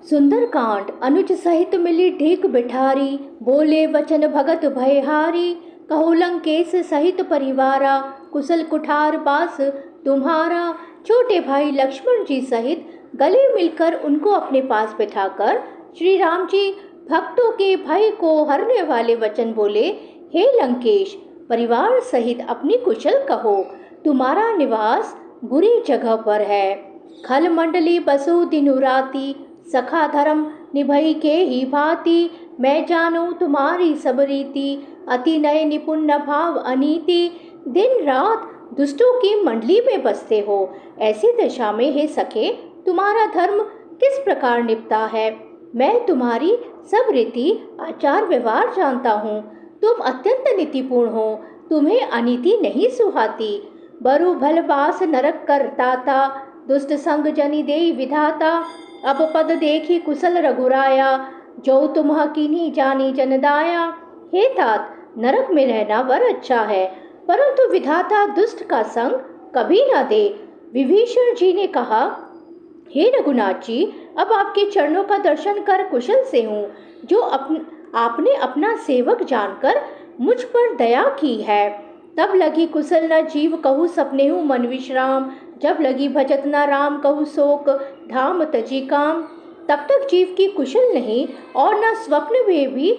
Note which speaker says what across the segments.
Speaker 1: सुंदरकांड अनुज सहित मिली ढीक बिठारी, बोले वचन भगत भयहारी। कहो लंकेश सहित परिवारा, कुशल कुठार पास तुम्हारा। छोटे भाई लक्ष्मण जी सहित गले मिलकर उनको अपने पास बिठाकर श्री राम जी भक्तों के भय को हरने वाले वचन बोले। हे लंकेश, परिवार सहित अपनी कुशल कहो, तुम्हारा निवास बुरी जगह पर है। खल मंडली बसु दिनु राती, सखा धर्म निभई के ही भांति। मैं जानूं तुम्हारी सब रीति, अति नय निपुण न भाव अनीति। दिन रात दुष्टों की मंडली में बसते हो, ऐसी दशा में हे सखे तुम्हारा धर्म किस प्रकार निपटा है। मैं तुम्हारी सब रीति आचार व्यवहार जानता हूँ। तुम अत्यंत नीतिपूर्ण हो, तुम्हें अनीति नहीं सुहाती। बरु भल बास नरक करता था, दुष्ट संग जनि देई विधाता। अब पद देखी कुशल रघुराया, जो तुम कीनी जानी जनदाया। हे तात, नरक में रहना वर अच्छा है, परंतु विधाता दुष्ट का संग कभी न दे। विभीषण जी ने कहा, हे रघुनाथ जी, अब आपके चरणों का दर्शन कर कुशल से हूँ, जो आपने अपना सेवक जानकर मुझ पर दया की है। तब लगी कुशल न जीव कहूँ सपने हूँ मन विश्राम। जब लगी भजत न राम कहूँ शोक धाम तजी काम। तब तक जीव की कुशल नहीं और न स्वप्न में भी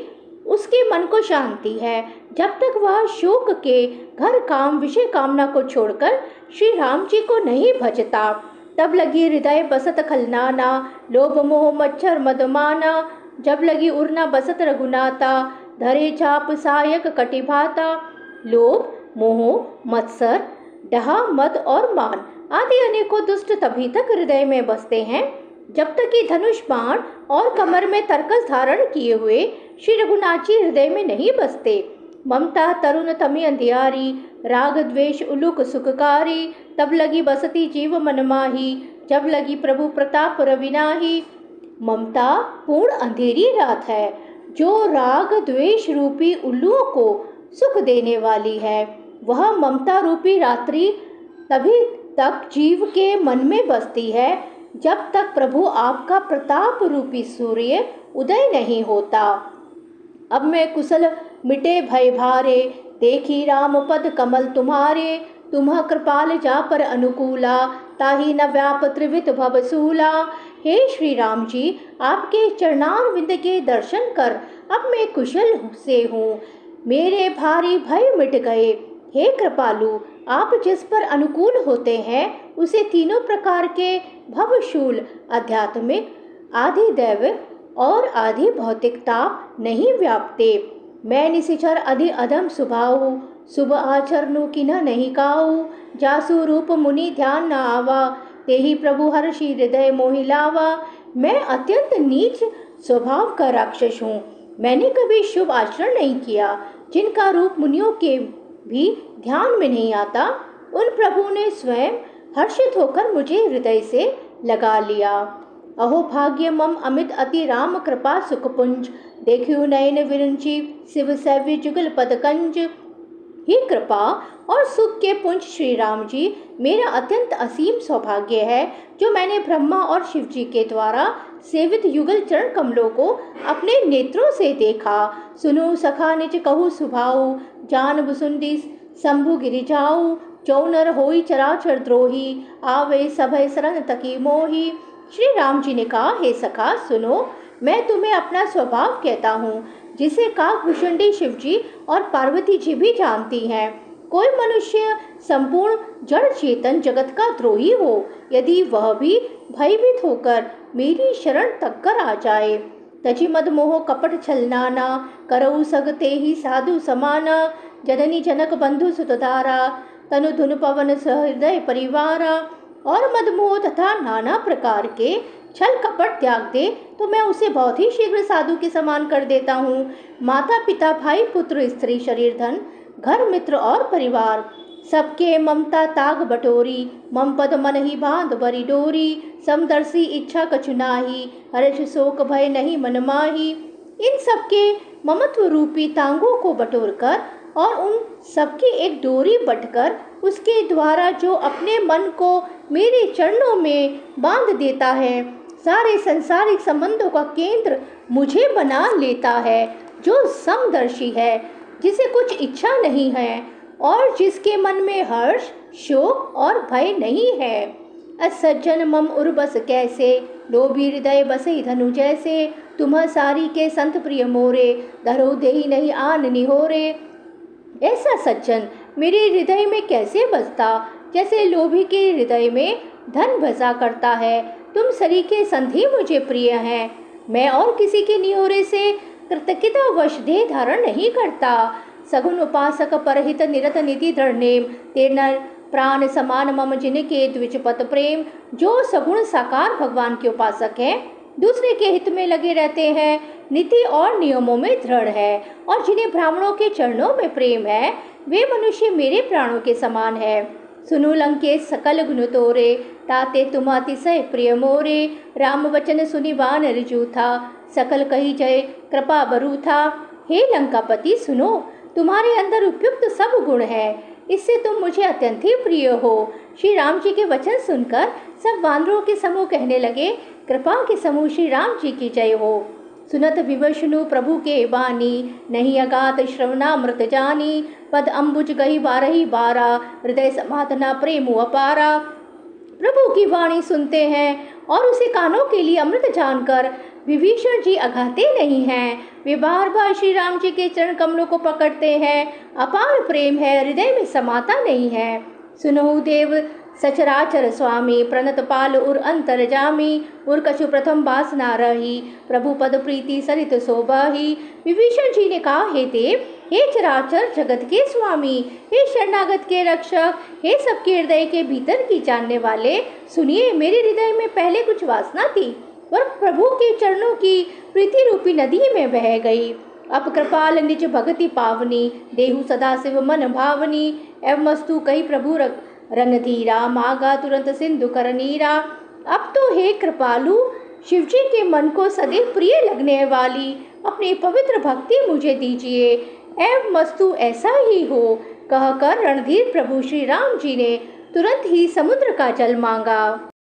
Speaker 1: उसके मन को शांति है, जब तक वह शोक के घर काम विषय कामना को छोड़कर श्री राम जी को नहीं भजता। तब लगी हृदय बसत खलनाना, लोभ मोह मच्छर मदमाना। जब लगी उड़ना बसत रघुनाथा, धरे छाप सहायक कटिभाता। लोभ मोह मत्सर डहा मद और मान आदि अनेकों दुष्ट तभी तक हृदय में बसते हैं, जब तक कि धनुष बाण और कमर में तरकस धारण किए हुए श्री रघुनाथ जी हृदय में नहीं बसते। ममता तरुण तमी अंधियारी, राग द्वेष उलुक सुखकारी। तब लगी बसती जीव मन माही, जब लगी प्रभु प्रताप रविनाही। ममता पूर्ण अंधेरी रात है, जो राग द्वेष रूपी उल्लुओं को सुख देने वाली है। वह ममता रूपी रात्रि तभी तक जीव के मन में बसती है, जब तक प्रभु आपका प्रताप रूपी सूर्य उदय नहीं होता। अब मैं कुशल मिटे भय भारे, देखी राम पद कमल तुम्हारे। तुम्ह कृपाल जा पर अनुकूला, ताहि न व्याप त्रिवित भवसूला। हे श्री राम जी, आपके चरणार विंद के दर्शन कर अब मैं कुशल से हूँ, मेरे भारी भय मिट गए। हे कृपालु, आप जिस पर अनुकूल होते हैं उसे तीनों प्रकार के भवशूल आध्यात्मिक, आदि दैविक और आदि भौतिक ताप नहीं व्यापते। मैं निशिचर अधि अधम स्वभाव, शुभ आचरणु किन्ह नहीं काऊ। जासु रूप मुनि ध्यान न आवा, तेहि प्रभु हर्षि हृदय मोहि लावा। मैं अत्यंत नीच स्वभाव का राक्षस हूँ, मैंने कभी शुभ आचरण नहीं किया। जिनका रूप मुनियों के भी ध्यान में नहीं आता, उन प्रभु ने स्वयं हर्षित होकर मुझे हृदय से लगा लिया। अहो भाग्य मम अमित अति राम कृपा सुखपुंज, देखियो नयन विरंची शिव सैव्य जुगल पदकंज। ही कृपा और सुख के पुंज श्री राम जी, मेरा अत्यंत असीम सौभाग्य है, जो मैंने ब्रह्मा और शिव जी के द्वारा सेवित युगल चरण कमलों को अपने नेत्रों से देखा। सुनो सखा निज कहू सुभाऊ, जान बुसुंडी शंभु गिरिजाऊ। जो नर होई चराचर द्रोही, आवे सभय शरण तकी मोही। श्री राम जी ने कहा, हे सखा सुनो, मैं तुम्हें अपना स्वभाव कहता हूँ, जिसे काकभूषुंडी शिव जी और पार्वती जी भी जानती हैं। कोई मनुष्य संपूर्ण जड़ चेतन जगत का द्रोही हो, यदि वह भी भयभीत होकर मेरी शरण तक कर आ जाए। तजी मद मोह कपट छलनाना, करऊ सगते ही साधु समाना। जननी जनक बंधु सुतधारा, तनु धुन पवन सहृदय परिवारा। और मदमोह तथा नाना प्रकार के छल कपट त्याग दे तो मैं उसे बहुत ही शीघ्र साधु के समान कर देता हूँ। माता पिता भाई पुत्र स्त्री शरीर धन घर मित्र और परिवार सबके ममता ताग बटोरी। मम पद मन ही बांध बरी डोरी, समदर्शी इच्छा कछु नाही। हर्ष शोक भय नहीं मन माही। इन सबके ममत्व रूपी तांगों को बटोरकर और उन सबकी एक डोरी बटकर उसके द्वारा जो अपने मन को मेरे चरणों में बांध देता है, सारे संसारिक संबंधों का केंद्र मुझे बना लेता है, जो समदर्शी है, जिसे कुछ इच्छा नहीं है और जिसके मन में हर्ष, शोक और भय नहीं है। असज्जन मम उर्बस कैसे, लोभी हृदय बसे धनु जैसे, तुम्ह सारी के संत प्रिय मोरे, धरो देहि नहीं आन निहोरे। ऐसा सज्जन मेरे हृदय में कैसे बसता, जैसे लोभी के हृदय में धन बसा करता है। तुम सरीखे संत ही मुझे प्रिय हैं। मैं और किसी के निहोरे से कृतज्ञता वश देह धारण नहीं करता। सगुण उपासक परहित निरत निधि दृढ़ नेम, तेरन प्राण समान मम जिनके द्विजपत प्रेम। जो सगुण साकार भगवान के उपासक हैं, दूसरे के हित में लगे रहते हैं, नीति और नियमों में दृढ़ है, और जिन्हें ब्राह्मणों के चरणों में प्रेम है, वे मनुष्य मेरे प्राणों के समान है। सुनु लंकेश सकल गुण तोरे, ताते तुम अतिशय प्रिय मोरे। राम वचन सुनि वानर जूथा, सकल कही जय कृपा बरू था। हे लंकापति सुनो, तुम्हारे अंदर उपयुक्त सब गुण है, इससे तुम मुझे अत्यंत ही प्रिय हो। श्री राम जी के वचन सुनकर सब वानरों के समूह कहने लगे, कृपा के समूह श्री राम जी की जय हो। सुनत विवशनु प्रभु के बानी, नहीं अगात श्रवणामृत जानी। पद अम्बुज गही बारही बारा, हृदय समातना प्रेम अपारा। प्रभु की वाणी सुनते हैं और उसे कानों के लिए अमृत जानकर विभीषण जी अघाते नहीं हैं। वे बार बार श्री राम जी के चरण कमलों को पकड़ते हैं। अपार प्रेम है, हृदय में समाता नहीं है। सुनहु देव सचराचर स्वामी, प्रणत पाल उर अंतर जामी। उर कछु प्रथम वासना रही, प्रभु पद प्रीति सरित शोभाही। विभीषण जी ने कहा, हे देव, हे चराचर जगत के स्वामी, हे शरणागत के रक्षक, हे सबके हृदय के भीतर की जानने वाले, सुनिए, मेरे हृदय में पहले कुछ वासना थी, पर प्रभु के चरणों की प्रीति रूपी नदी में बह गई। अब कृपाल निज भगति पावनी, देहु सदा शिव मन भावनी। एवं मस्तु कही प्रभु रणधीरा, मागा तुरंत सिंधु कर नीरा। अब तो हे कृपालु, शिवजी के मन को सदैव प्रिय लगने वाली अपनी पवित्र भक्ति मुझे दीजिए। एवं मस्तु ऐसा ही हो, कहकर रणधीर प्रभु श्री राम जी ने तुरंत ही समुद्र का जल मांगा।